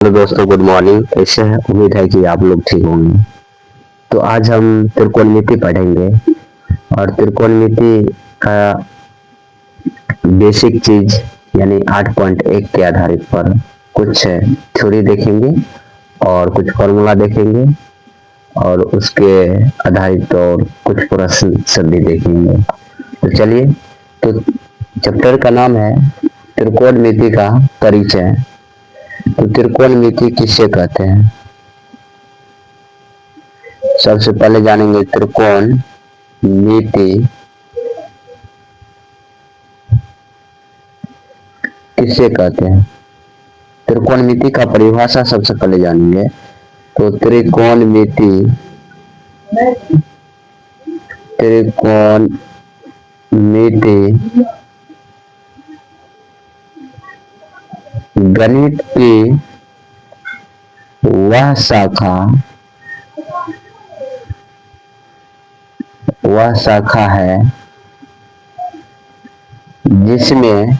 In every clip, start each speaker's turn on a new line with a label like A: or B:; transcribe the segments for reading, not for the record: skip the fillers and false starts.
A: Hello दोस्तों, good morning. कैसे हैं? उम्मीद है कि आप लोग ठीक होंगे। तो आज हम त्रिकोणमिति पढ़ेंगे और त्रिकोणमिति का बेसिक चीज यानी 8.1 के आधारित पर कुछ थ्योरी देखेंगे और कुछ फॉर्मूला देखेंगे और उसके आधारित और कुछ प्रश्न सब भी देखेंगे। तो चलिए, तो चैप्टर का नाम है त्रिकोणमिति का परिचय। तो त्रिकोणमिति किसे कहते हैं? सबसे पहले जानेंगे त्रिकोणमिति किसे कहते हैं। त्रिकोणमिति का परिभाषा सबसे पहले जानेंगे। तो त्रिकोणमिति गणित की वह शाखा है जिसमें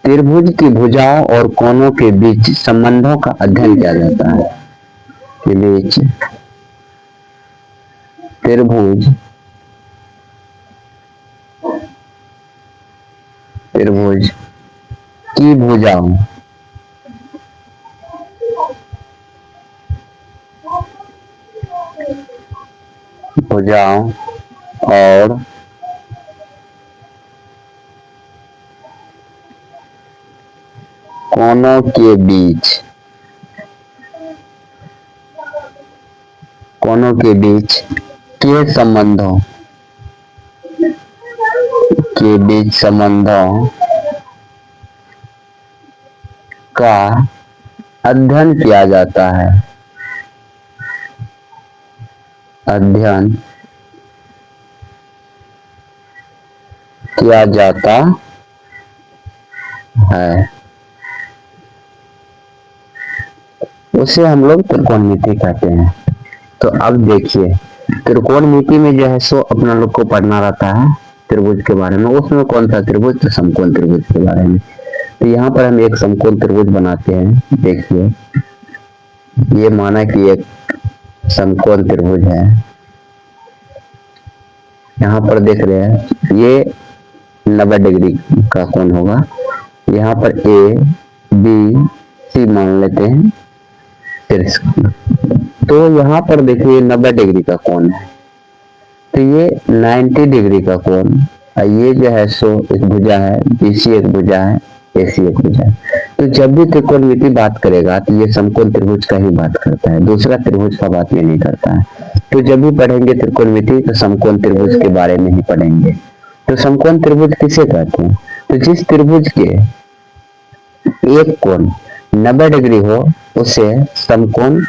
A: त्रिभुज की भुजाओं और कोणों के बीच संबंधों का अध्ययन किया जाता है। के बीच त्रिभुज की भुजाओं और कोणों के बीच के संबंधों का अध्ययन किया जाता है। उसे हम लोग त्रिकोणमिति कहते हैं। तो अब देखिए, त्रिकोणमिति में जो है सो अपना लोग को पढ़ना रहता है त्रिभुज के बारे में। उसमें कौन सा त्रिभुज? तो समकोण त्रिभुज के बारे में। तो यहाँ पर हम एक समकोण त्रिभुज बनाते हैं। देखिए, ये माना कि एक समकोण त्रिभुज है। यहाँ पर देख रहे हैं, ये 90 डिग्री का कोण होगा। यहाँ पर ए बी सी मान लेते हैं। तो यहाँ पर देखिए 90 डिग्री का कोण है, तो ये 90 डिग्री का कोण। ये जो है सो एक भुजा है, बीसी एक भुजा है, एसी एक भुजा है। तो जब भी त्रिकोणमिति बात करेगा तो ये समकोण त्रिभुज का ही बात करता है, दूसरा त्रिभुज का बात ये नहीं करता है। तो जब भी पढ़ेंगे त्रिकोणमिति तो समकोण त्रिभुज के बारे में ही पढ़ेंगे। तो समकोण त्रिभुज किसे कहते हैं? तो जिस त्रिभुज के एक कोण 90 डिग्री हो उसे समकोण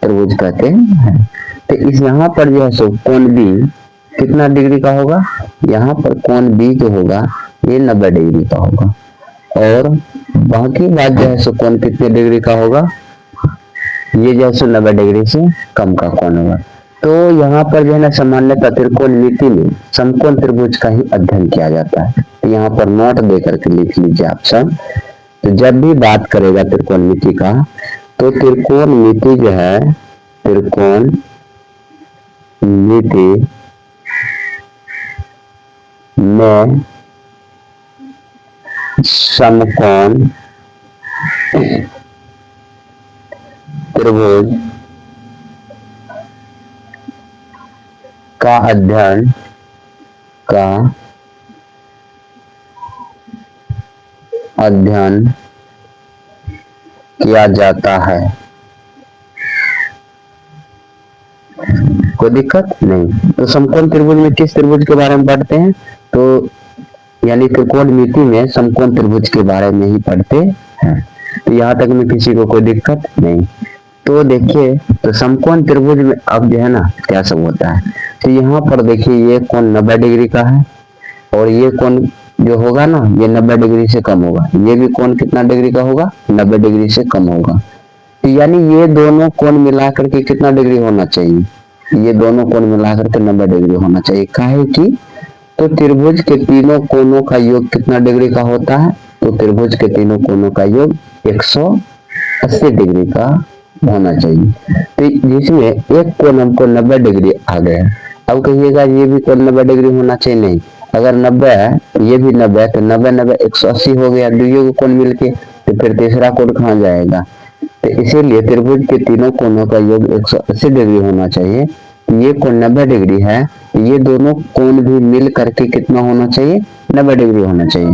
A: त्रिभुज कहते हैं। तो इस यहाँ पर जो है सो कोण बी कितना डिग्री का होगा? यहाँ पर कोण बी जो होगा ये 90 डिग्री का होगा और बाकी बात जो है सो कोण कितने डिग्री का होगा? ये जो है सो 90 डिग्री से कम का कोण होगा। तो यहाँ पर जो है ना सामान्यतः त्रिकोणमिति में समकोण त्रिभुज का ही अध्ययन किया जाता है। तो यहाँ पर नोट देकर के लिख लीजिए आप सब। तो जब भी बात करेगा त्रिकोणमिति का तो त्रिकोणमिति जो है, त्रिकोणमिति में समकोण त्रिभुज का अध्ययन किया जाता है। कोई दिक्कत नहीं। तो समकोण त्रिभुज में किस त्रिभुज के बारे में पढ़ते हैं? तो यानी त्रिकोणमिति में समकोण त्रिभुज के बारे में ही पढ़ते हैं। तो यहाँ तक में किसी को कोई दिक्कत नहीं। तो देखिए, तो समकोण त्रिभुज में अब जो है ना क्या सब होता है। तो यहाँ पर देखिए, ये कोण 90 डिग्री का है और ये कोण जो होगा ना ये 90 डिग्री से कम होगा। ये भी कोण कितना डिग्री का होगा? 90 डिग्री से कम होगा। तो यानी ये दोनों कोण मिलाकर के कितना डिग्री होना चाहिए? ये दोनों कोण मिलाकर के 90 डिग्री होना चाहिए। काहे कि तो त्रिभुज के तीनों कोनों का योग कितना डिग्री का होता है? तो त्रिभुज के तीनों कोनों का योग 180 डिग्री का होना चाहिए। तो जिसमें एक कोण हमको 90 डिग्री आ गया। अब कहिएगा ये भी कोण 90 डिग्री होना चाहिए, नहीं। अगर 90 है, ये भी 90 है, तो 90 90 180 हो गया दोनों कोण मिलके, तो फिर तीसरा कोण कहाँ जाएगा? तो इसीलिए त्रिभुज के तीनों कोनों का योग 180 डिग्री होना चाहिए। ये कोण 90 डिग्री है, ये दोनों कोण भी मिल करके कितना होना चाहिए? 90 डिग्री होना चाहिए।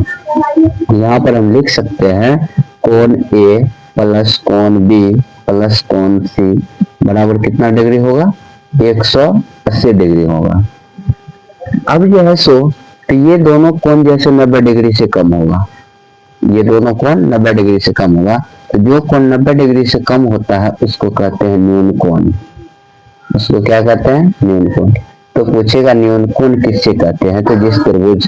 A: यहाँ पर हम लिख सकते हैं कोण ए प्लस कोण बी प्लस कोण सी बराबर कितना डिग्री होगा? 180 डिग्री होगा। अब जो है सो तो ये दोनों कोण जैसे 90 डिग्री से कम होगा, ये दोनों कोण 90 डिग्री से कम होगा। तो जो कोण 90 डिग्री से कम होता है उसको कहते हैं न्यून कोण। उसको क्या कहते हैं? न्यून कोण। तो पूछेगा न्यून कोण किससे कहते हैं? तो जिस त्रिभुज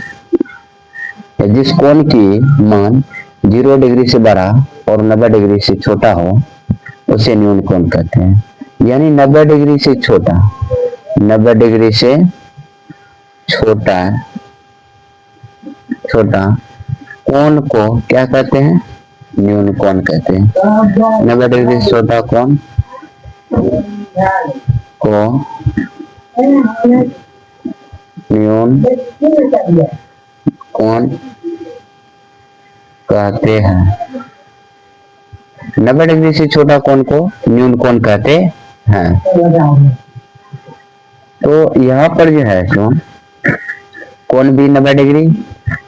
A: या जिस कोण की मान 0 डिग्री से बड़ा और 90 डिग्री से छोटा हो उसे न्यून कोण कहते हैं। यानी 90 डिग्री से छोटा, 90 डिग्री से छोटा कोण को क्या कहते हैं? न्यून कोण कहते हैं। 90 डिग्री से छोटा कोण को न्यून कोण कहते हैं। 90 डिग्री से छोटा कोण को न्यून कोण कहते हैं। तो यहाँ पर जो है सो कोण भी 90 डिग्री,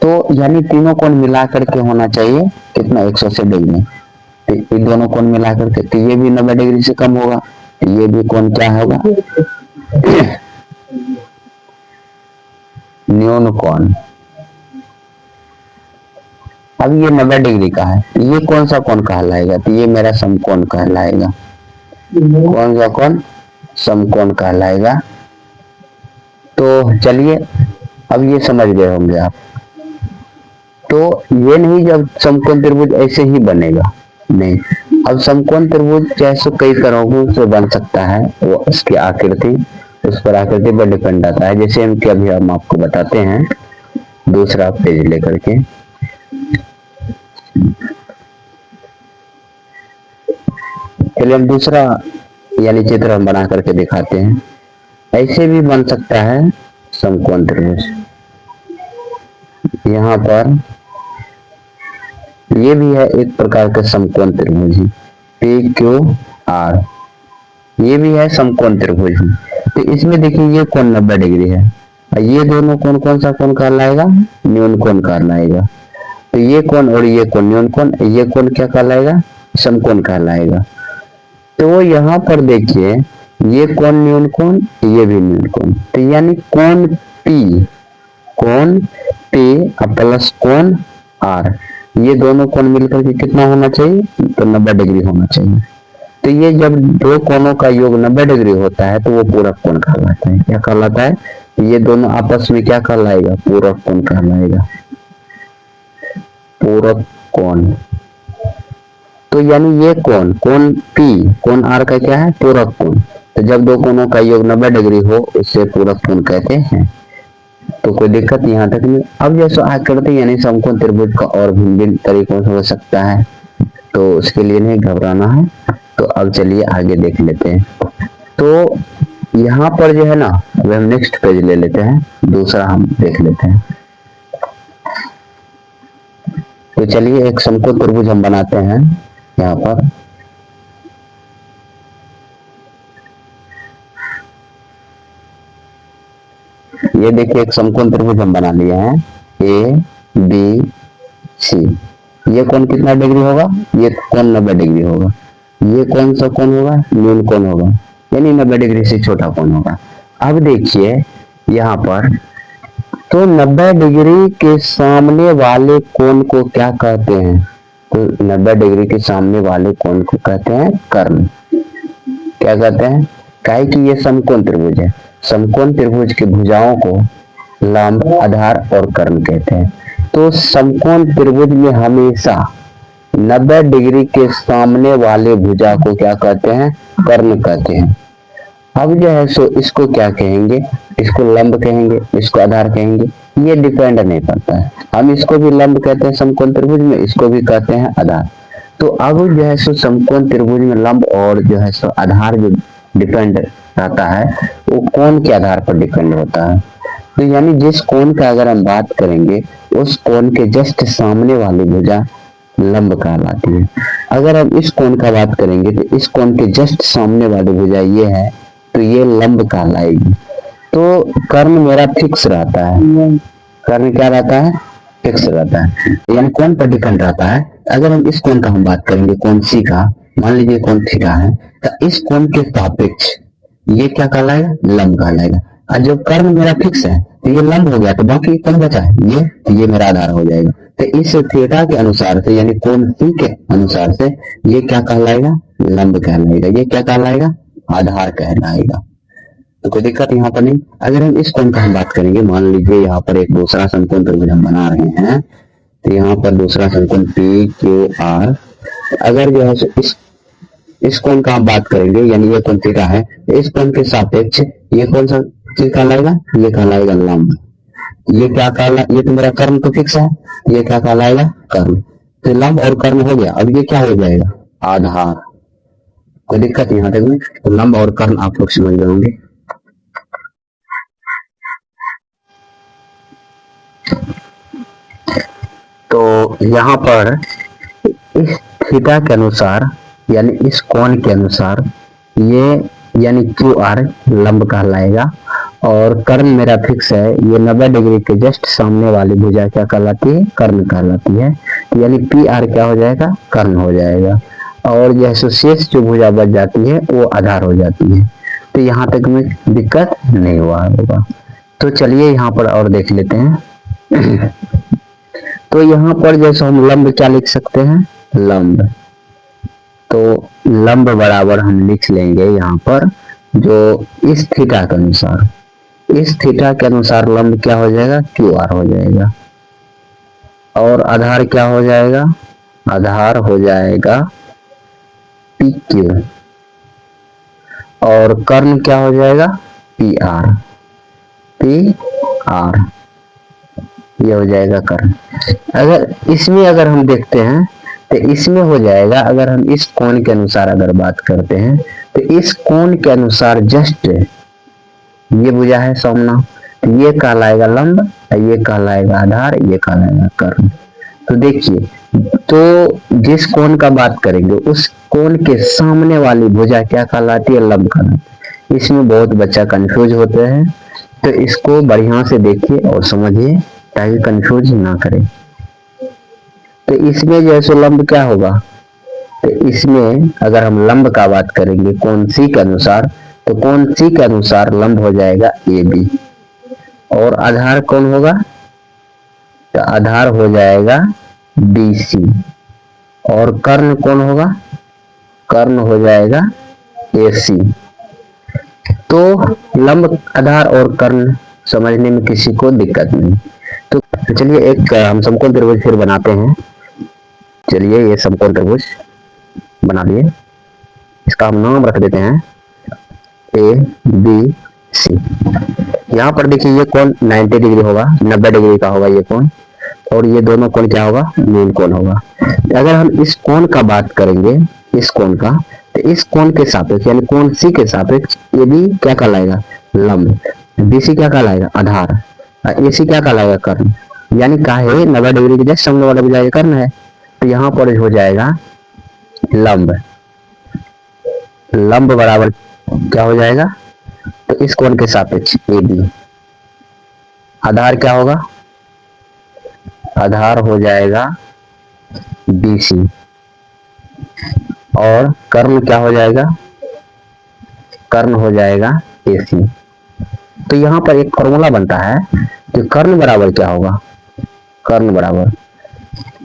A: तो यानी तीनों कोण मिला करके होना चाहिए कितना? 180 डिग्री। तो ये दोनों कोण मिला करके, तो ये भी 90 डिग्री से कम होगा, तो ये भी कोण क्या होगा? न्यून कोण। अब ये 90 डिग्री का है, ये कौन सा कोण कहलाएगा? तो ये मेरा समकोण कहलाएगा। कौन सा कोण? समकोण कहलाएगा। तो चलिए अब ये समझ गए होंगे आप। तो ये नहीं जब समकोण त्रिभुज ऐसे ही बनेगा, नहीं। अब समकोण त्रिभुज जैसे कई तरह से बन सकता है, वो उसकी आकृति, उस पर आकृति पर डिपेंड आता है। जैसे अभी हम आपको बताते हैं दूसरा पेज लेकर के। चलिए हम दूसरा यानी चित्र हम बना करके दिखाते हैं। ऐसे भी बन सकता है समकोण त्रिभुज। यहाँ पर ये भी है एक प्रकार का समकोण त्रिभुज पी क्यू आर, ये भी है समकोण त्रिभुज। तो इसमें देखिए ये कोण 90 डिग्री है, ये दोनों कोण कौन सा कोण कहलाएगा? न्यून कोण कहलाएगा। तो ये कोण और ये कोण न्यून कोण, ये कोण क्या कहलाएगा? समकोण कहलाएगा। तो यहाँ पर देखिए ये कोण न्यून कोण, ये भी न्यून कोण। तो यानी कोण P प्लस कोण R, ये दोनों कोण मिलकर के कितना होना चाहिए? तो 90 डिग्री होना चाहिए। तो ये जब दो कोणों का योग 90 डिग्री होता है तो वो पूरक कोण कहलाता है। क्या कहलाता है? ये दोनों आपस में क्या कहलाएगा? पूरक कोण कहलाएगा। पूरक कोण। तो यानी ये कोण P कोण R का क्या है? पूरक कोण। तो जब दो कोणों का योग 90 डिग्री हो उससे पूरक कोण कहते हैं। तो कोई दिक्कत यहाँ तक नहीं। अब जैसे आकृति यानी समकोण त्रिभुज का और भिन्न तरीकों से हो सकता है, तो उसके लिए नहीं घबराना है। तो अब चलिए आगे देख लेते हैं। तो यहाँ पर जो है ना, अब हम नेक्स्ट पेज ले लेते हैं, दूसरा हम देख लेते हैं। तो चलिए एक समकोण त्रिभुज हम बनाते हैं यहाँ पर। ये देखिए एक समकोण त्रिभुज हम बना लिए हैं ABC। ये कोण कितना डिग्री होगा? ये कोण 90 डिग्री होगा। ये कौन सा कोण होगा? न्यून कोण होगा, यानी 90 डिग्री से छोटा कोण होगा। अब देखिए यहाँ पर, तो 90 डिग्री के सामने वाले कोण को क्या कहते हैं? तो 90 डिग्री के सामने वाले कोण को कहते हैं कर्ण। क्या कहते हैं? काहे कि ये समकोण त्रिभुज है। समकोण त्रिभुज के भुजाओं को लंब, आधार और कर्ण कहते हैं। तो समकोण त्रिभुज में हमेशा 90 डिग्री के सामने वाले भुजा को क्या कहते हैं? कर्ण कहते हैं। अब जो है सो इसको क्या कहेंगे? इसको लंब कहेंगे, इसको आधार कहेंगे, ये डिपेंड नहीं करता है। हम इसको भी लंब कहते हैं समकोण त्रिभुज में, इसको भी कहते हैं आधार। तो अब जो है सो समकोण त्रिभुज में लंब और जो है सो आधार जो डिपेंड रहता है वो कोण के आधार पर डिपेंड होता है। तो यानी जिस कोण का अगर हम बात करेंगे उस कोण के जस्ट सामने वाली भुजा लंब कहलाती है। अगर हम इस कोण का बात करेंगे तो इस कोण के जस्ट सामने वाली भुजा ये है तो ये लंब कहलाएगी। तो कर्ण मेरा फिक्स रहता है, कर्ण क्या रहता है, फिक्स रहता है, यानी कोण पर डिपेंड रहता है। अगर हम इस कोण का हम बात करेंगे कोण सी का, मान लीजिए कोण थीटा है, तो इस कोण के सापेक्ष ये क्या कहलाएगा, लंब कहलाएगा। और जो कर्ण मेरा फिक्स है तो ये लंब हो गया, तो बाकी कौन बचा है, ये मेरा आधार हो जाएगा। तो इस थीटा के अनुसार से यानी कोण सी के अनुसार से ये क्या कहलाएगा, लंब कहलाएगा, ये क्या कहलाएगा, आधार कहलाएगा। तो कोई दिक्कत यहाँ पर नहीं। अगर हम इस कोण का हम बात करेंगे, मान लीजिए यहाँ पर एक दूसरा समकोण त्रिभुज हम बना रहे हैं, तो यहाँ पर दूसरा समकोण पी क्यू आर, अगर जो है इस कोण का हम बात करेंगे यानी ये कोण थीटा है, इस कोण के सापेक्ष ये कौन सा चीज कहलाएगा, ये कहलाएगा लंब। ये क्या कहला, ये तो मेरा कर्म तो फिक्स है, ये क्या कहलाएगा, कर्म। तो लंब और कर्म हो गया, अब ये क्या हो जाएगा, आधार। कोई दिक्कत यहाँ तक में, तो लंब और कर्म आप लोग समझ जाओगे। तो यहाँ पर इस थीटा के अनुसार यानी इस कोण के अनुसार ये यानी क्यू आर लंब कहलाएगा, और कर्ण मेरा फिक्स है, ये 90 डिग्री के जस्ट सामने वाली भुजा क्या कहलाती है, कर्ण कहलाती है। यानी पी आर क्या हो जाएगा, कर्ण हो जाएगा, और जैसे शेष जो भुजा बच जाती है वो आधार हो जाती है। तो यहाँ तक में दिक्कत नहीं हुआ होगा। तो चलिए यहाँ पर और देख लेते हैं। तो यहाँ पर जैसे हम लंब क्या लिख सकते हैं, लंब, तो लंब बराबर हम लिख लेंगे यहाँ पर जो इस थीटा के अनुसार, इस थीटा के अनुसार लंब क्या हो जाएगा, क्यू आर हो जाएगा, और आधार क्या हो जाएगा, आधार हो जाएगा पी क्यू, और कर्ण क्या हो जाएगा, पी आर, पी आर, ये हो जाएगा कर्ण। अगर इसमें अगर हम देखते हैं तो इसमें हो जाएगा, अगर हम इस कोण के अनुसार अगर बात करते हैं तो इस कोण के अनुसार जस्ट ये भुजा है सामना, तो ये कहलाएगा लंब, ये कहलाएगा आधार, ये कहलाएगा कर्ण। तो देखिए, तो जिस कोण का बात करेंगे उस कोण के सामने वाली भुजा क्या कहलाती है, लंब कहलाती है। इसमें बहुत बच्चा कंफ्यूज होते हैं, तो इसको बढ़िया से देखिए और समझिए ताकि कंफ्यूज ना करें। तो इसमें जैसे लंब क्या होगा, तो इसमें अगर हम लंब का बात करेंगे कोण सी के अनुसार, तो कोण सी के अनुसार लंब हो जाएगा ए बी, और आधार कौन होगा, तो आधार हो जाएगा बी सी, और कर्ण कौन होगा, कर्ण हो जाएगा ए सी। तो लंब, आधार और कर्ण समझने में किसी को दिक्कत नहीं। तो चलिए एक हम समकोण त्रिभुज फिर बनाते हैं। चलिए ये समकोण त्रिभुज बना लिए, इसका हम नाम रख देते हैं ए बी सी। यहाँ पर देखिए ये कोण 90 डिग्री होगा, 90 डिग्री का होगा ये कोण, और ये दोनों कोण क्या होगा, मूल कोण होगा। अगर हम इस कोण का बात करेंगे, इस कोण का, तो इस कोण के सापेक्ष यानी कोण सी के सापेक्ष ये भी क्या कहलाएगा, लंब, बीसी क्या कहलाएगा, आधार, एसी क्या कहलाएगा, कर्ण। यानी का है 90 डिग्री के जस्ट सामने वाला भुजा कर्ण है, तो यहाँ पर हो जाएगा लंब, लंब बराबर क्या हो जाएगा, तो इस कोण के सापेक्ष ए बी, आधार क्या होगा, आधार हो जाएगा बी सी, और कर्ण क्या हो जाएगा, कर्ण हो जाएगा ए सी। तो यहाँ पर एक फॉर्मूला बनता है कि कर्ण बराबर क्या होगा, कर्ण बराबर,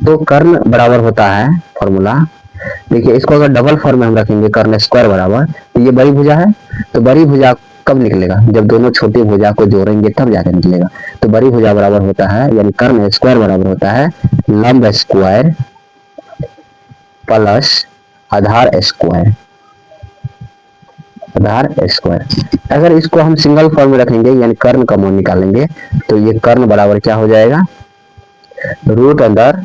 A: तो कर्ण बराबर होता है फॉर्मूला, देखिए इसको अगर डबल फॉर्म में हम रखेंगे कर्ण स्क्वायर बराबर, तो ये बड़ी भुजा है, तो बड़ी भुजा कब निकलेगा, जब दोनों छोटी भुजा को जोड़ेंगे तब जाकर निकलेगा। तो बड़ी भुजा बराबर होता है यानी कर्ण स्क्वायर बराबर होता है लंब स्क्वायर प्लस आधार स्क्वायर। आधार स्क्वायर। अगर इसको हम सिंगल फॉर्म में रखेंगे यानी कर्ण कॉमन निकालेंगे तो ये कर्ण बराबर क्या हो जाएगा, रूट अंडर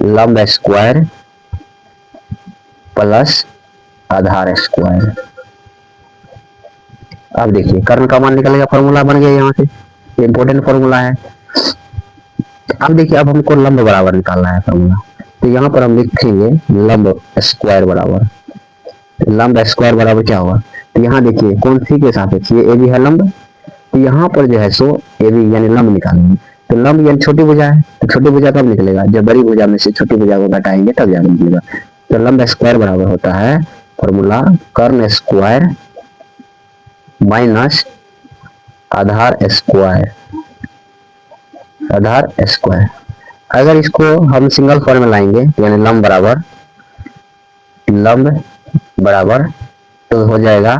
A: लंब स्क्वायर प्लस आधार स्क्वायर। अब देखिए कर्ण कॉमन निकलेगा, फॉर्मूला बन गया यहाँ से, इंपॉर्टेंट फॉर्मूला है। अब देखिए अब हमको लंब बराबर निकालना है फॉर्मूला, तो यहाँ पर हम लिखेंगे लंब स्क्वायर बराबर, लंब स्क्वायर बराबर क्या होगा, तो यहाँ देखिए कौन सी के सापेक्ष, ये ए बी है लंब, तो यहाँ पर जो है सो ए बी यानी लंब निकालेंगे, तो लंब यानी छोटी भुजा है, तो छोटी भुजा कब निकलेगा, जब बड़ी भुजा में से छोटी भुजा को घटाएंगे तब जाकर निकलेगा। तो लंब स्क्वायर बराबर होता है फॉर्मूला कर्ण स्क्वायर माइनस आधार स्क्वायर, आधार स्क्वायर। अगर इसको हम सिंगल फॉर्म में लाएंगे यानी लंब बराबर तो हो जाएगा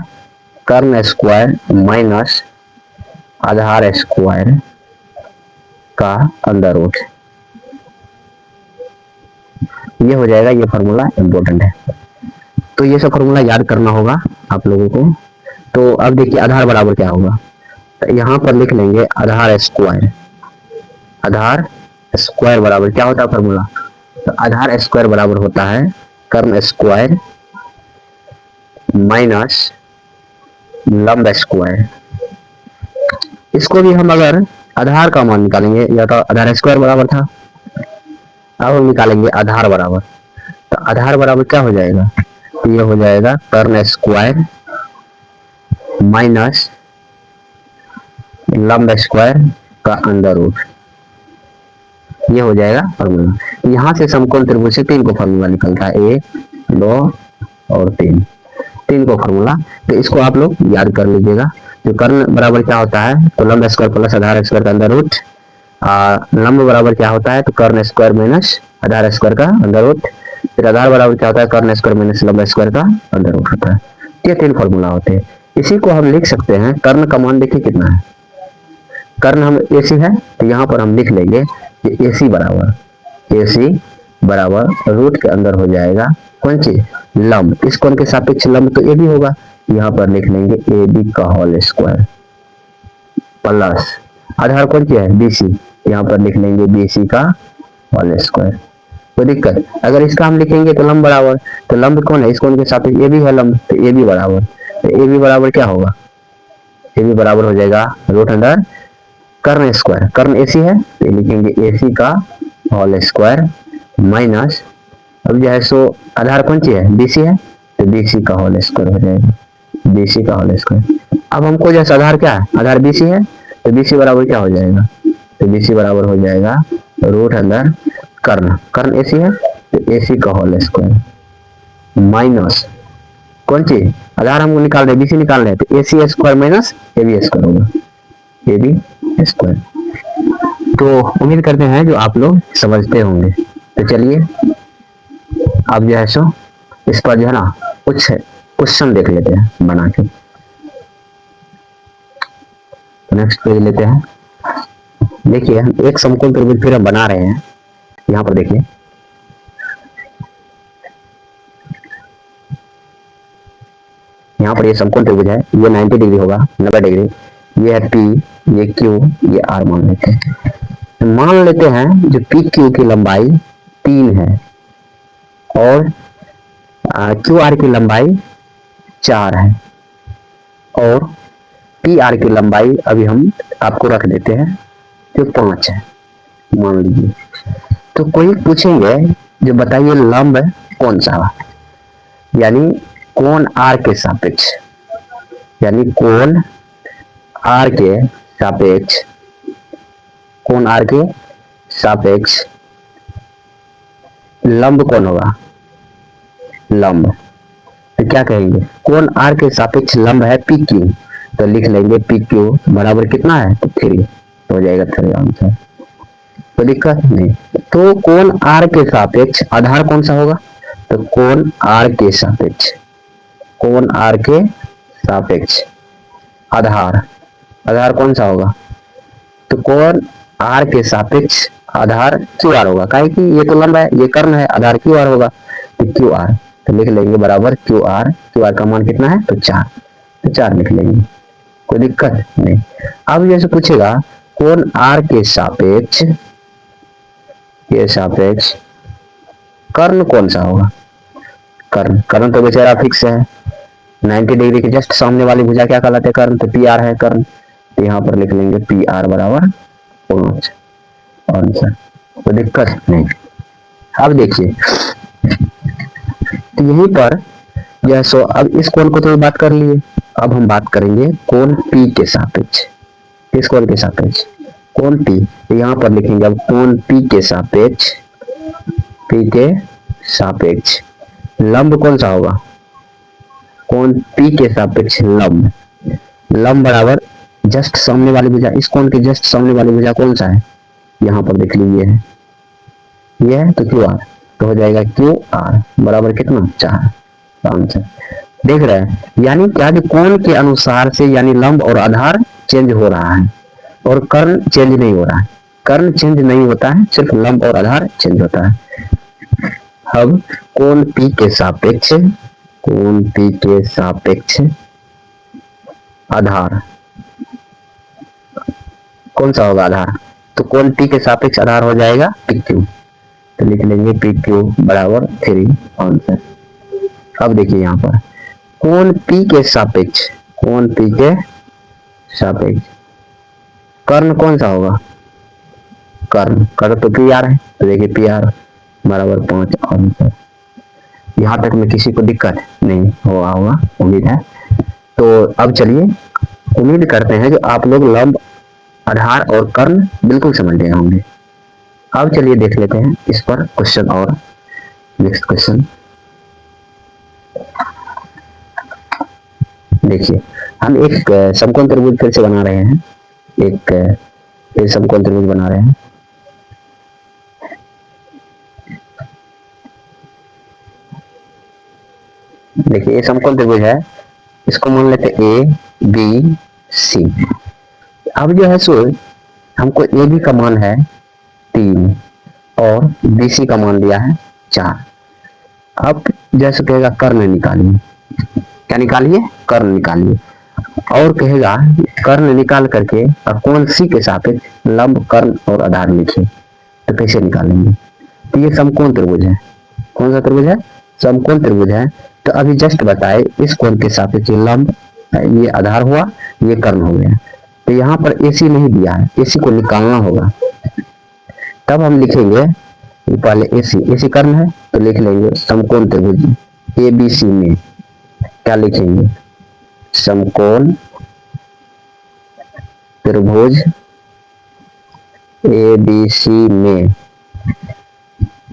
A: कर्ण स्क्वायर माइनस आधार स्क्वायर का अंडर रूट, ये हो जाएगा, ये फॉर्मूला इंपॉर्टेंट है, तो ये सब फॉर्मूला याद करना होगा आप लोगों को। तो अब देखिए आधार बराबर क्या होगा, तो यहाँ पर लिख लेंगे आधार स्क्वायर, आधार स्क्वायर बराबर क्या होता है फॉर्मूला, तो आधार स्क्वायर बराबर होता है कर्ण स्क्वायर माइनस लंब स्क्वायर। इसको भी हम अगर आधार का मान निकालेंगे, या तो आधार स्क्वायर बराबर था, अब हम निकालेंगे आधार बराबर, तो आधार बराबर क्या हो जाएगा, तो ये हो जाएगा कर्ण स्क्वायर माइनस लंब स्क्वायर का अंडर रूट, ये हो जाएगा फॉर्मूला। यहाँ से समकोण त्रिभुज से 3 को फॉर्मूला निकलता है, 1 2 और 3 को फॉर्मूला, तो इसको आप लोग याद कर लीजिएगा। जो कर्ण बराबर क्या होता है, तो लंब स्क्वायर प्लस आधार स्क्वायर का अंडर रूट, लंब बराबर क्या होता है, तो कर्ण स्क्वायर माइनस आधार स्क्वायर का अंडर रूट, फिर आधार बराबर क्या होता है, कर्ण स्क्वायर माइनस लंब स्क्वायर का अंडर रूट होता है। ये 3 फॉर्मूला होते हैं। इसी को हम लिख सकते हैं, कर्ण का मान देखिए कितना है, कर्ण हम AC है, तो यहाँ पर हम लिख लेंगे AC बराबर रूट के अंदर हो जाएगा कौन चीज, लंब, इस कोण के सापेक्ष लंब तो AB होगा, यहाँ पर लिख लेंगे AB का होल स्क्वायर प्लस आधार कौन सी है BC, यहाँ पर लिख लेंगे BC का होल स्क्वायर। कोई दिक्कत, अगर इसका हम लिखेंगे तो लंब बराबर, तो लंब कौन है, इस कोण के सापेक्ष AB है लंब, तो AB बराबर, तो AB बराबर क्या होगा, AB बराबर हो जाएगा रूट अंडर कर्ण स्क्वायर, कर्ण AC है तो लिखेंगे AC का होल स्क्वायर माइनस, अब जो है सो आधार कौन सी है BC है, तो BC का होल स्क्वायर हो जाएगा, BC का होल स्क्वायर। अब हमको जैसे आधार क्या है, आधार BC है, तो BC बराबर क्या हो जाएगा, तो BC बराबर हो जाएगा रूट अंडर कर्ण, कर्ण AC है तो AC का होल स्क्वायर माइनस कौन सी आधार हमको निकाल रहे, BC निकाल रहे हैं, तो AC square minus AB square होगा, AB स्क्वायर। तो उम्मीद करते हैं जो आप लोग समझते होंगे। तो चलिए अब जो है सो इस पर जो है ना कुछ क्वेश्चन देख लेते हैं बना के, नेक्स्ट पेज लेते हैं। देखिए एक समकोण त्रिभुज फिर हम बना रहे हैं, यहाँ पर देखिए यहाँ पर ये समकोण त्रिभुज है, ये 90 डिग्री होगा, 90 डिग्री, ये है P, ये Q, ये R मान लेते हैं। तो मान लेते हैं जो PQ की लंबाई 3 है और QR की लंबाई 4 है और PR की लंबाई अभी हम आपको रख देते हैं जो 5 है मान लीजिए। तो कोई पूछेंगे जो बताइए लंब कौन सा, यानी कोण R के सापेक्ष, यानी कोण R के सापेक्ष, कोण R के सापेक्ष लंब कौन होगा, लंब, तो क्या कहेंगे, कोण R के सापेक्ष लंब है PQ, तो लिख लेंगे PQ बराबर कितना है, तो 3 हो जाएगा 3 आंसर, तो दिक्कत नहीं। तो कोण R के सापेक्ष आधार कौन सा होगा, तो कोण R के सापेक्ष, कोण R के सापेक्ष आधार, आधार कौन सा होगा, तो कोण R के सापेक्ष आधार QR होगा, काहे कि ये तो लंब है, ये कर्ण है, आधार QR होगा, तो QR, तो लिख लेंगे बराबर QR, QR का मान कितना है, तो 4। तो 4 लिख लेंगे, कोई दिक्कत नहीं। अब जैसे पूछेगा कोण आर के सापेक्ष कर्ण कौन सा होगा, कर्ण तो बेचारा फिक्स है, 90 डिग्री के जस्ट सामने वाली भुजा क्या कहलाते हैं, कर्ण, तो पी आर है कर्ण, तो यहाँ पर लिख लेंगे पी आर बराबर 5 आंसर, तो दिक्कत नहीं। अब देखिए तो यहीं पर जो है सो अब इस कोण को तो बात कर लिए, अब हम बात करेंगे कोण पी के सापेक्ष, किस कोण के सापेक्ष, कोण पी, तो यहाँ पर लिखेंगे अब कोण पी के सापेक्ष लंब कौन सा होगा, कोण पी के सापेक्ष लंब बराबर जस्ट सामने वाली भुजा, इस कोण के जस्ट सामने वाली भुजा कौन सा है, यहाँ पर देख लीजिए है, ये है तो क्यू आर, तो हो जाएगा क्यू आर बराबर कितना 4 आंसर। देख रहे हैं, यानी क्या कि कोण के अनुसार से यानी लंब और आधार चेंज हो रहा है और कर्ण चेंज नहीं हो रहा है, कर्ण चेंज नहीं होता है, सिर्फ लंब और आधार चेंज होता है। अब कोण पी के सापेक्ष आधार कौन सा होगा आधार, तो कोण पी के सापेक्ष आधार हो जाएगा पी क्यू, तो लिख लेंगे पी क्यू बराबर 3 आंसर। अब देखिए यहाँ पर कोण पी के सापेक्ष कर्ण कौन सा होगा, कर्ण तो पी आर है, तो देखिए पी आर बराबर 5 आंसर। यहाँ तक में किसी को दिक्कत नहीं होगा उम्मीद है। तो अब चलिए उम्मीद करते हैं जो आप लोग लंब आधार और कर्ण बिल्कुल समझ गए होंगे। अब चलिए देख लेते हैं इस पर क्वेश्चन और नेक्स्ट क्वेश्चन। देखिए हम एक समकोण त्रिभुज फिर से बना रहे हैं, एक समकोण त्रिभुज बना रहे हैं। देखिए ये समकोण त्रिभुज है, इसको मान लेते ए बी सी। अब जो है सो हमको ए बी का मान है 3 और बी सी का मान दिया है 4। अब जैसे कहेगा कर्ण निकालिए, क्या निकालिए, कर्ण निकालिए, और कहेगा कर्ण निकाल करके और कोण सी के सापेक्ष लंब कर्ण और आधार लिखिए, तो कैसे निकालेंगे, तो ये समकोण त्रिभुज है, कौन सा त्रिभुज है, समकोण त्रिभुज है। तो अभी जस्ट बताए इस कोण के सापेक्ष लंब, ये आधार हुआ, ये कर्ण हो गया, तो यहाँ पर AC नहीं दिया है, AC को निकालना होगा, तब हम लिखेंगे पहले AC कर्ण है, तो लिख लेंगे समकोण त्रिभुज ABC में क्या लिखेंगे, समकोण त्रिभुज ABC में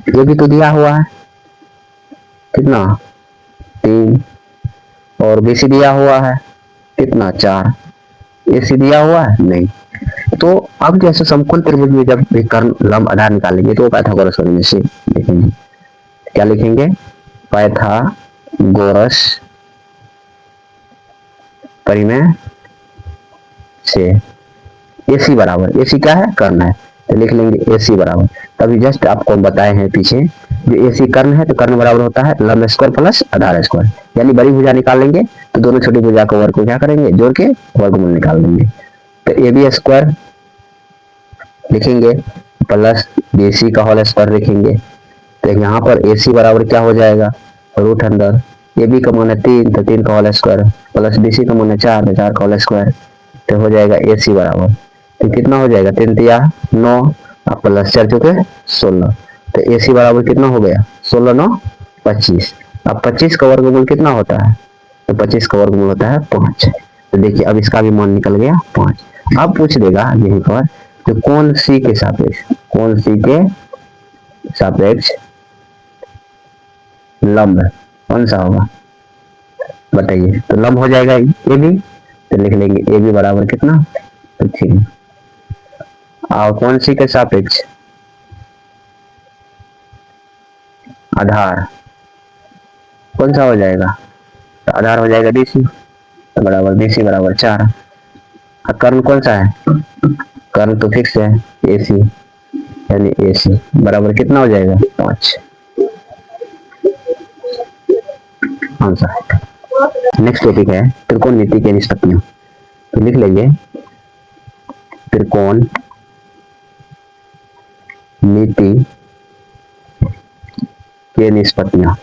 A: ये भी तो दिया हुआ है कितना 3 और BC दिया हुआ है कितना 4, AC दिया हुआ है नहीं। तो अब जैसे समकोण त्रिभुज में जब कर्ण लंब आधार निकालेंगे तो पाइथागोरस प्रमेय से लिखेंगे, क्या लिखेंगे, पाइथागोरस प्रमेय से AC बराबर, AC क्या है, कर्ण है, तो लिख लेंगे AC बराबर, तभी जस्ट आपको बताए हैं पीछे जो AC कर्ण है तो कर्ण बराबर होता है लंब स्क्वायर प्लस आधार स्क्वायर, यानी बड़ी भुजा निकाल लेंगे तो दोनों छोटी भुजा का वर्ग को क्या करेंगे, जोड़ के वर्गमूल निकाल लेंगे, तो AB स्क्वायर लिखेंगे प्लस BC का होल स्क्वायर लिखेंगे, तो यहाँ पर AC बराबर क्या हो जाएगा, रूट अंदर AB का मान है 3 तो 3 का होल स्क्वायर प्लस BC का मान है 4 तो 4 का होल स्क्वायर, तो हो जाएगा AC बराबर, तो कितना हो जाएगा 3 तिया 9 और प्लस 4 चुके 16, तो AC बराबर कितना हो गया 16 9 25। अब 25 का वर्गमूल कितना होता है, तो 25 का वर्गमूल होता है 5, तो देखिए अब इसका भी मान निकल गया 5। अब पूछ देगा यहीं पर तो कोण C के सापेक्ष लंब कौन सा होगा बताइए, तो लंब हो जाएगा AB, तो लिख लेंगे AB बराबर कितना, तो 3, और कोण C के सापेक्ष आधार कौन सा हो जाएगा, तो आधार हो जाएगा BC, तो बराबर BC बराबर 4। कर्ण कौन सा है, कर्ण तो फिक्स है AC, यानी AC बराबर कितना हो जाएगा 5 आंसर। नेक्स्ट टॉपिक है त्रिकोणमिति के निष्पत्तियां। तो लिख लेंगे त्रिकोण मिति के निष्पत्तियां।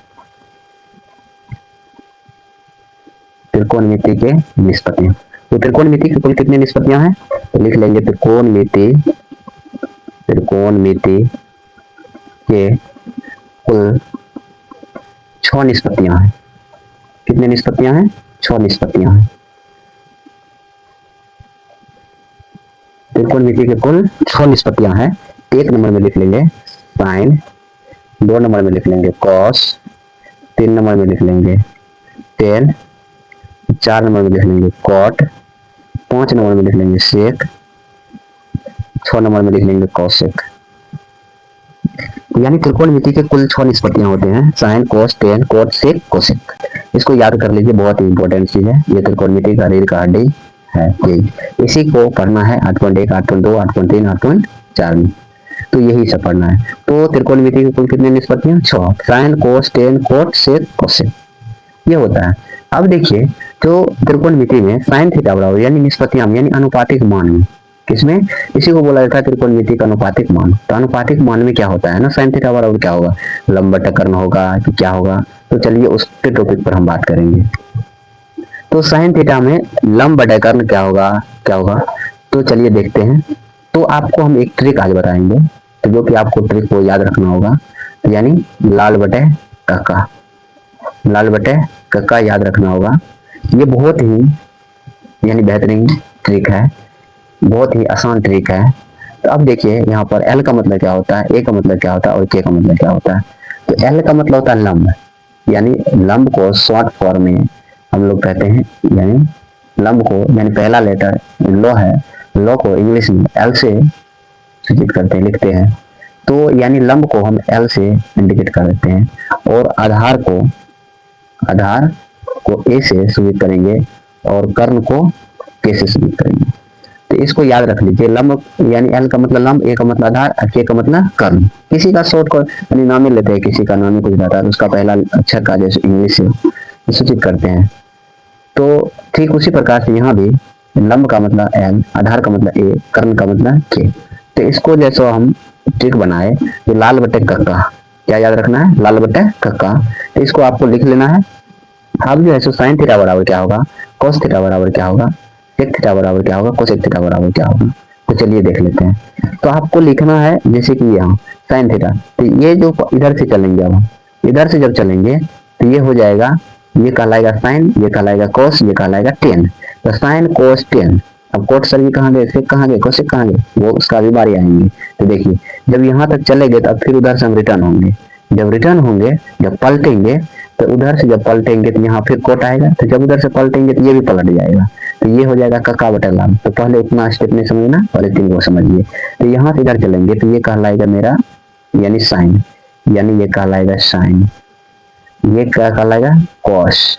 A: त्रिकोणमिति के निष्पत्तियां, तो त्रिकोणमिति के कुल कितने निष्पत्तियां हैं? तो लिख लेंगे त्रिकोणमिति के कुल 6 निष्पत्तियां हैं। कितने निष्पत्तियां हैं? 6 निष्पत्तियां हैं। त्रिकोणमिति के कुल 6 निष्पत्तियां हैं। 1 नंबर में लिख लेंगे साइन, 2 नंबर में लिख लेंगे कॉस, 3 नंबर में लिख लेंगे टेन, 4 नंबर में लिख लेंगे कॉट, 5 नंबर में लिख लेंगे सेक, 6 नंबर में लिख लेंगे कॉसेक। यानी त्रिकोणमिति के कुल 6 निष्पत्तियां होते हैं, साइन, कॉस, टेन, कॉट, सेक, कोसेक। इसको याद कर लीजिए, बहुत ही इंपॉर्टेंट चीज है ये। त्रिकोणमिति का रीढ़ का हड्डी है यही। इसी को पढ़ना है 8.1, 8.2, 8.3, 8.4 में। तो यही सब पढ़ना है। तो त्रिकोणमिति के कुल कितने निष्पत्तियां? 6। साइन, कोस, टेन, कोट, सेक, कोसेक, ये होता है। अब देखिए, तो त्रिकोणमिति में साइन थीटा बराबर यानी निष्पत्तियां यानी अनुपातिक मान में, किसमें? इसी को बोला जाता है त्रिकोणमिति का अनुपातिक मान। तो अनुपातिक मान में क्या होता है ना, साइन थीटा बराबर क्या होगा? लंब बटा कर्ण होगा कि क्या होगा? तो चलिए उसके टॉपिक पर हम बात करेंगे। तो साइन थीटा में लंब बटा कर्ण क्या होगा? तो चलिए देखते हैं। तो आपको हम एक ट्रिक आज बताएंगे, तो जो कि आपको ट्रिक को याद रखना होगा, यानी लाल बटे कक्का, लाल बटे कक्का याद रखना होगा। ये बहुत ही यानी बेहतरीन ट्रिक है, बहुत ही आसान ट्रिक है। तो अब देखिए यहाँ पर एल का मतलब क्या होता है, ए का मतलब क्या होता है और के का मतलब क्या होता है। तो एल का मतलब होता है लंब, यानी लंब को शॉर्ट फॉर्म में हम लोग कहते हैं, यानी लंब को, यानी पहला लेटर लो है, लो को इंग्लिश में एल से सूचित करते हैं, लिखते हैं। तो यानी लंब को हम एल से इंडिकेट कर देते हैं और आधार को ए से सूचित करेंगे और कर्ण को के से सूचित करेंगे। तो इसको याद रख लीजिए। लंब यानी एल का मतलब लंब, ए का मतलब आधार, के का मतलब कर्ण। किसी का शॉर्ट को यानी नाम ही लेते हैं, किसी का नाम ही कुछ रहता है, उसका पहला अक्षर का जैसे इंग्लिश से सूचित करते हैं। तो ठीक उसी प्रकार से यहाँ भी लंब का मतलब एल, आधार का मतलब ए, कर्ण का मतलब के। तो इसको जैसे हम ट्रिक बनाए, तो लाल बटे कक्का, क्या याद रखना है? लाल बटे कक्का। तो इसको आपको लिख लेना है। अब जो है सो साइन थीटा बराबर क्या होगा, कॉस थीटा बराबर क्या होगा, सेक थीटा बराबर क्या होगा, कोसेक थीटा बराबर क्या होगा। तो चलिए देख लेते हैं। तो आपको लिखना है जैसे कि यहाँ साइन थीटा, तो ये जो इधर से चलेंगे, अब इधर से जब चलेंगे तो ये हो जाएगा, ये कहलाएगा साइन, ये कहलाएगा कॉस, ये कहलाएगा टेन। तो साइन कॉस टेन। अब कोट सर ये कहाँ गए, सेक कहाँ गए, कोसेक कहाँ गए, वो उसका भी बारी आएंगे। तो देखिए जब यहाँ तक चले गए तब फिर उधर से हम रिटर्न होंगे। जब रिटर्न होंगे, जब पलटेंगे, तो उधर से जब पलटेंगे तो यहाँ फिर कोट आएगा। तो जब उधर से पलटेंगे तो ये भी पलट जाएगा। तो ये हो जाएगा कक्का बटा लाल। तो पहले इतना स्टेप नहीं समझना, पहले 3 को समझिए। तो यहाँ से इधर चलेंगे तो ये कहलाएगा मेरा यानी साइन, यानी ये कहलाएगा साइन, ये क्या कहलाएगा कॉस,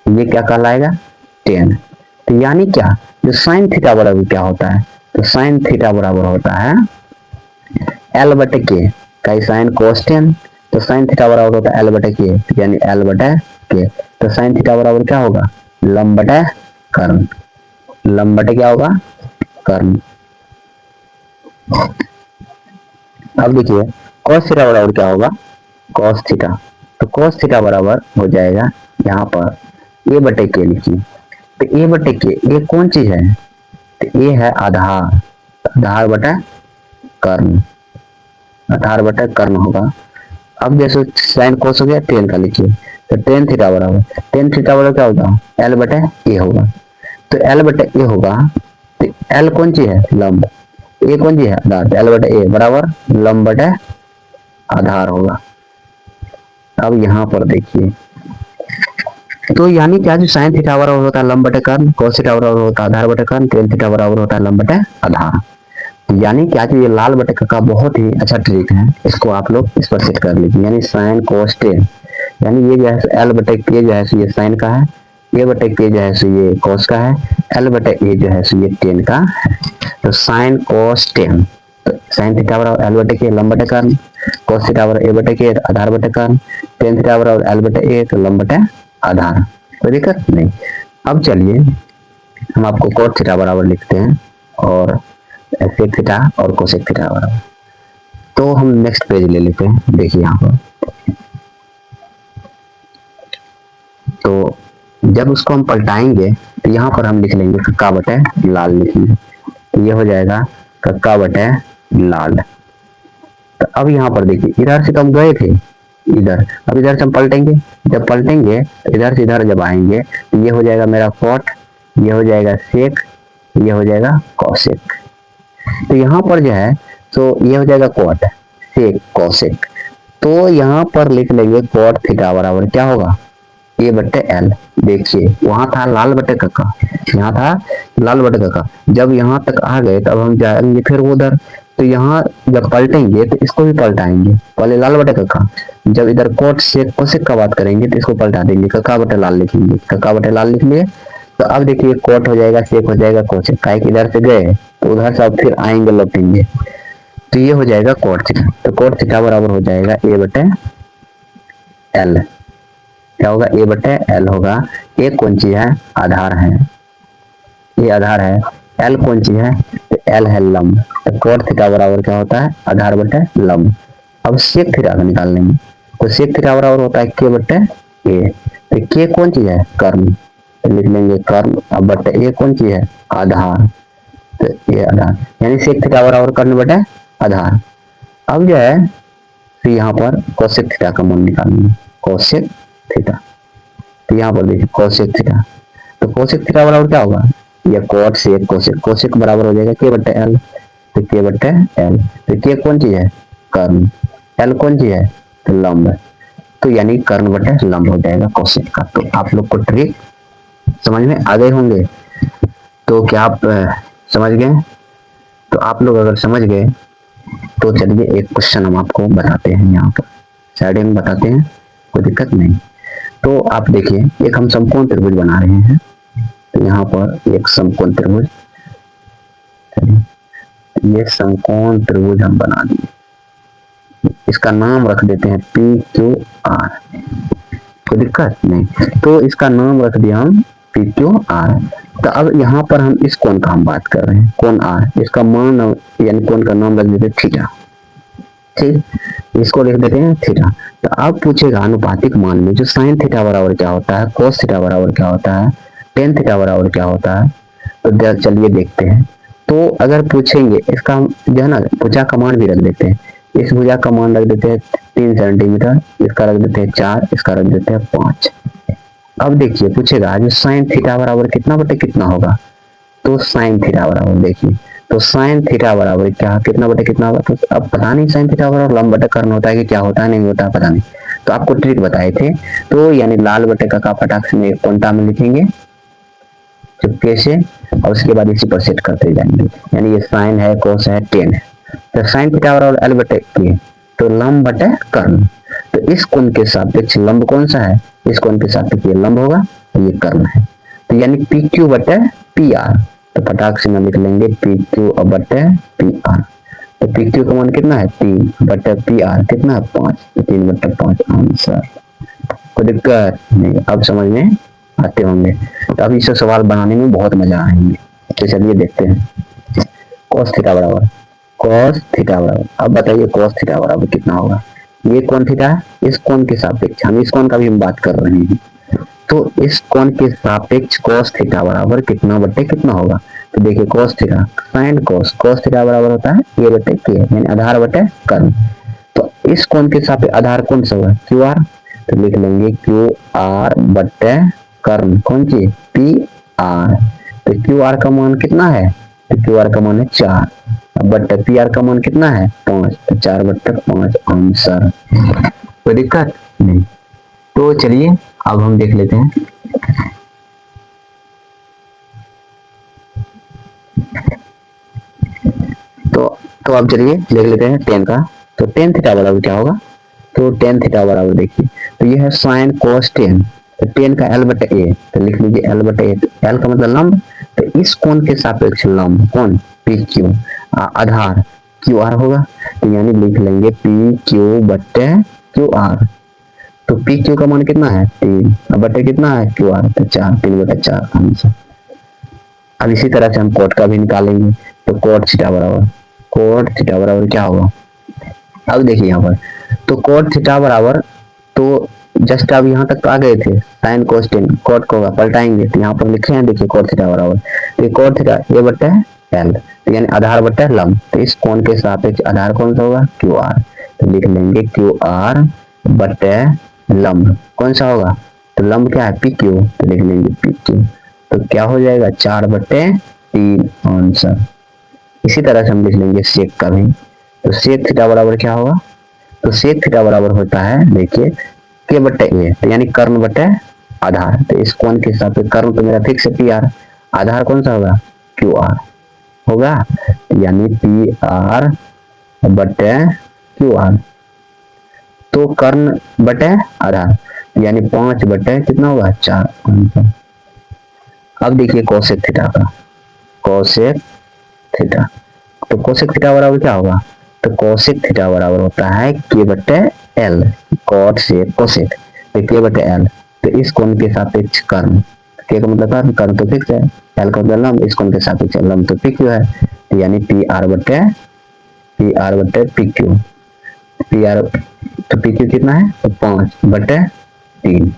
A: ये क्या कहलाएगा टेन। तो यानी क्या, जो साइन थीटा बराबर क्या होता है, तो साइन थीटा बराबर होता है एल बटे के, का साइन कॉस टेन। तो साइन थीटा बराबर होता है एल बटे के, यानी एल बटे के। तो साइन थीटा बराबर क्या होगा, लंब बटे कर्ण, लंब बटे क्या होगा, कर्ण। अब देखिए कॉस थीटा बराबर क्या होगा, कॉस थीटा। तो कॉस थीटा बराबर हो जाएगा यहाँ पर ए बटे के लिखिए। तो ए बटे के, ये कौन चीज है, तो ये है आधार, आधार बटा कर्ण, आधार बटा कर्ण होगा। अब जैसे साइन कोस हो गया, टेन का लिखिए। तो टेन थीटा बराबर, टेन थीटा बराबर क्या होगा, एल बटे ए होगा। तो एल बटे ए होगा, तो एल कौन चीज है, लंब, ए कौन चीज है, आधार। एल बटे ए बराबर लंब बटे आधार होगा। अब यहाँ पर देखिए, तो यानी क्या, जो साइन थीटा बराबर होता है लंब बटे कर्ण, कोस थीटा बराबर होता है आधार बटे कर्ण, टेन थीटा बराबर होता है लंब बटे आधार। यानी क्या, जो ये लाल बटे का बहुत ही अच्छा ट्रिक है, इसको आप लोग इस पर सेट कर लीजिए। यानी साइन कोस टेन, यानी ये जो है एल बटे के जो है ये साइन का है, ए बटे के जो है ये कोस का है, एल बटे ए जो है ये टेन का है। तो साइन कोस टेन, तो साइन थीटा बराबर एल बटे के लंब बटे कर्ण, कोस थीटा बराबर ए बटे के आधार बटे कर्ण, टेन थीटा बराबर एल बटे ए तो लंब बटे आधार। कोई दिक्कत नहीं। अब चलिए हम आपको cot थीटा बराबर लिखते हैं और sec थीटा और cosec थीटा बराबर। तो हम नेक्स्ट पेज ले लेते हैं। देखिए यहाँ पर तो जब उसको हम पलटाएंगे तो यहाँ पर हम लिख लेंगे कक्का बटे लाल लिखेंगे, तो ये हो जाएगा कक्का बटे लाल। तो अब यहाँ पर देखिए इधर से तो हम गए थे इधर, अब इधर से हम पलटेंगे, जब पलटेंगे तो इधर से इधर जब आएंगे तो ये हो जाएगा मेरा कॉट, ये हो जाएगा सेक, ये हो जाएगा कॉसेक। तो यहाँ पर जो है तो ये हो जाएगा कॉट सेक कॉसेक। तो यहाँ पर लिख लेंगे कॉट थीटा बराबर क्या होगा ए बट्टे एल। देखिए वहां था लाल बटे कक्का, यहाँ था लाल बटे कक्का, जब यहाँ तक आ गए तब हम जाएंगे फिर उधर, तो यहाँ जब पलटेंगे तो इसको भी पलटाएंगे, पहले लाल बटे कक्का, जब इधर कोट से कोसेक का बात करेंगे तो इसको पलटा देंगे, कक्का बटे लाल लिखेंगे, कक्का बटे लाल लिख लिए। तो अब देखिए कोट हो जाएगा सेक हो जाएगा कोसेक, काहे कि इधर से गए तो उधर से अब फिर आएंगे लौटेंगे, तो ये हो जाएगा कोट थीटा। तो कोट थीटा बराबर हो जाएगा ए बटे एल। क्या होगा ए बटे एल होगा। ए कौन चीज है आधार है, ये आधार है, एल कौन चीज है तो एल है लंब। तो कोट थीटा बराबर क्या होता है आधार बटे लंब। अब सेक थीटा का निकाल लेंगे, तो सेक थीटा बराबर होता है के बटे ए। तो के कौन चीज है कर्म, तो लिख लेंगे कर्म, अब बटे ए कौन चीज है आधार, तो ये आधार, यानी सेक थीटा बराबर कर्म बटे आधार। अब जो है तो यहाँ पर कोसेक थीटा का मान निकालेंगे, कोसेक थीटा। तो यहाँ पर देखिए कोसेक थीटा, तो कोसेक थीटा बराबर क्या होगा ये कोट सेक कोसेक, कोसेक बराबर हो जाएगा के बटे एल। तो के बटे एल, तो के कौन चीज है कर्ण, एल कौन चीज है तो लंब, तो यानी कर्ण बटे लंब हो जाएगा कोसेक का। तो आप लोग को ट्रिक समझ में आ गए होंगे। तो क्या आप समझ गए, तो आप लोग अगर समझ गए तो चलिए एक क्वेश्चन हम आपको बताते हैं, यहाँ पर साइड में बताते हैं, कोई दिक्कत नहीं। तो आप देखिए एक हम समकोण त्रिभुज बना रहे हैं, तो यहाँ पर एक समकोण त्रिभुज, ये समकोण त्रिभुज हम बना दिए, इसका नाम रख देते हैं पी क्यू आर, कोई दिक्कत नहीं। तो इसका नाम रख दिया हम पी क्यू आर। तो अब यहाँ पर हम इस कोण का हम बात कर रहे हैं, कोण आर, इसका मान यानी कोण का नाम रख देते हैं थीटा, ठीक, इसको लिख देते हैं थीटा। तो अब पूछेगा अनुपातिक मान में जो साइन थीटा बराबर क्या होता है, कोस थीटा बराबर क्या होता है, टेन थीटा बराबर क्या होता है, तो चलिए देखते हैं। तो अगर पूछेंगे इसका जो है ना भुजा का मान भी रख देते हैं, इस भुजा का मान रख देते हैं 3 सेंटीमीटर, इसका रख देते हैं 4, इसका रख देते हैं 5। अब देखिए पूछेगा जो साइन थीटा बराबर कितना बटे कितना होगा, तो साइन थीटा बराबर देखिए, तो साइन थीटा बराबर क्या कितना बटे कितना होगा, तो अब पता नहीं साइन थीटा बराबर लंब बटे कर्ण होता है कि क्या होता है नहीं होता है पता नहीं, तो आपको ट्रिक बताए थे। तो यानी लाल बटे का फटाक से एक कोंटा में लिखेंगे चुपके से, और उसके बाद इसी पर सेट करते जाएंगे, यानी ये साइन है कोस है टेन है, तो साइन थीटा बराबर एल बटे के, तो लंब बटे कर्ण, तो इस कोण के सापेक्ष लंब कौन सा है, इस कोण के सापेक्ष ये लंब होगा और ये कर्ण है, तो यानी पी क्यू बटे पी आर। तो फटाक से हम लिख लेंगे पी क्यू बटे पी आर। तो पी क्यू का मान कितना है 3 बटे पी आर कितना है 5, तो 3 बटे 5 आंसर। कोई दिक्कत नहीं, अब समझ में आते होंगे। तो अब इसे सवाल बनाने में बहुत मजा आएंगे। तो चलिए देखते हैं cos थीटा बराबर, cos थीटा बराबर, अब बताइए cos थीटा बराबर कितना होगा, ये कौन थीटा है इस कोण के सापेक्ष, हम इस कोण का भी हम बात कर रहे हैं, तो इस कोण के सापेक्ष cos थीटा बराबर कितना बटे कितना होगा। तो देखिए cos theta sin cos theta बराबर होता है a बटे k, यानी आधार बटे कर्ण। तो इस कोण के सापेक्ष आधार कौन सा होगा क्यू आर, तो लिख लेंगे क्यू आर बटे कर्ण कौन सी पी आर। तो क्यू आर का मान कितना है, तो क्यू आर का मान है 4, बटे पी आर का मान कितना है 5, तो 4 बटे 5 आंसर। कोई दिक्कत नहीं। तो चलिए अब हम देख लेते हैं तो अब चलिए देख लेते हैं टेन का। तो टेन थीटा बराबर क्या होगा, तो टेन थीटा बराबर देखिए, तो ये है साइन कोस टेन, तो टेन का एल बटे ए, तो लिख लीजिए एल बटे ए, एल का मतलब लंब, तो इस कोण के सापेक्ष लंब कौन पी क्यू, आधार क्यू आर होगा, तो यानी लिख लेंगे पी क्यू बटे क्यू आर। तो पी क्यू का मान कितना है 3, अब बटे कितना है क्यू आर, तो 4, 3/4 आंसर। अब इसी तरह से हम कोट का भी निकालेंगे, तो कोट थीटा बराबर क्या होगा, अब देखिए यहाँ पर, तो कोट थीटा बराबर, तो जस्ट अब यहाँ तक तो आ गए थे, साइन कोस टेन, कोट को पलटाएंगे तो यहाँ पर लिखे हैं देखिए कोट थीटा बराबर, तो कोट थीटा ए बटे एल, तो यानी आधार बटे लंब, तो इस कोण के सापेक्ष आधार कौन सा होगा क्यू आर, तो लिख लेंगे क्यू आर बटे लंब कौन सा होगा, तो लंब क्या है पी क्यू, तो लिख लेंगे पी क्यू, तो क्या हो जाएगा 4/3 आंसर। इसी तरह से हम लिख लेंगे सेक का भी, तो सेक थीटा बराबर क्या होगा, तो सेक थीटा बराबर होता है देखिए के बटे ए, तो यानी कर्ण बटे आधार, तो इस कोण के हिसाब से कर्ण तो मेरा फिक्स है पी आर, आधार कौन सा होगा क्यू आर होगा, यानी पी आर बटे क्यू आर, तो कर्ण बटे आधार यानी 5 बटे कितना होगा 4 आंसर। अब देखिए कोसेक थीटा का, कोसेक थीटा, तो कोसेक थीटा बराबर क्या होगा, तो कोसेक थीटा बराबर होता है के बटे एल, कॉट से कोसेक, तो के बटे एल, तो इस कोण के सापेक्ष कर्ण, के का मतलब कर्ण, कर्ण तो फिक्स है, एल का मतलब लंब, इस कोण के सापेक्ष लंब तो पी क्यू है, तो यानी पी आर बटे पी क्यू, पी आर तो पी क्यू कितना है तो 5/3।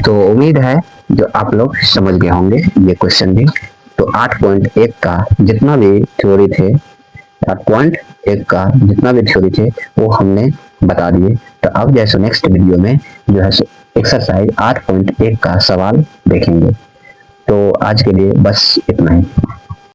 A: तो उम्मीद है जो आप लोग समझ गए होंगे ये क्वेश्चन भी। तो 8.1 का जितना भी थ्योरी थे, 8.1 का जितना भी थ्योरी थे वो हमने बता दिए। तो अब जैसे नेक्स्ट वीडियो में जो है एक्सरसाइज 8.1 का सवाल देखेंगे। तो आज के लिए बस इतना ही।